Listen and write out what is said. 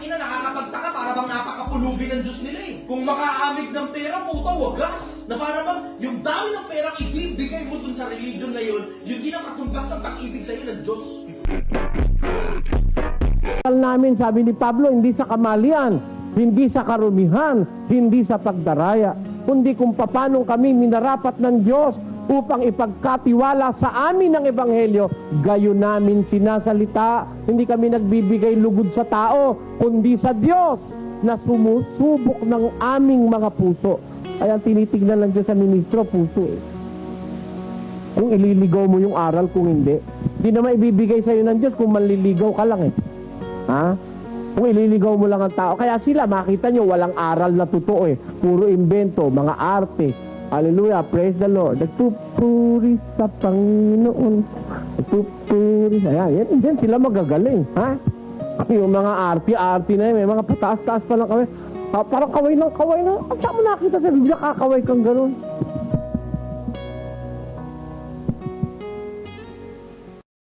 ina, nakakapagtaka, para bang napakapulubi ng Diyos nila eh. Kung makaamig ng pera, puta, wagas. Na para bang yung dami ng perang ibibigay mo dun sa religion na yun, yun din ang katumbas ng pag-ibig sa'yo ng Diyos. Namin, sabi ni Pablo, hindi sa kamalian, hindi sa karumihan, hindi sa pagdaraya, kundi kung paano kami minarapat ng Diyos upang ipagkatiwala sa amin ang Ebanghelyo, gayon namin sinasalita. Hindi kami nagbibigay lugod sa tao, kundi sa Diyos na sumusubok ng aming mga puso. Kaya tinitignan lang Diyos sa ministro, puso eh. Kung ililigaw mo yung aral, kung hindi. Hindi naman ibibigay sa'yo ng Diyos kung manliligaw ka lang eh. Ha? Kung ililigaw mo lang ang tao. Kaya sila, makita nyo, walang aral na totoo eh. Puro invento, mga arte. Hallelujah, praise the Lord. Nagpupuri sa Panginoon. Nagpupuri sa... Yan, yan sila magagaling. Ha? Yung mga arte na yun, may mga pataas-taas pa lang kaway. Parang kaway ng kaway na. Saan mo nakita sa Biblia, kakaway kang ganun?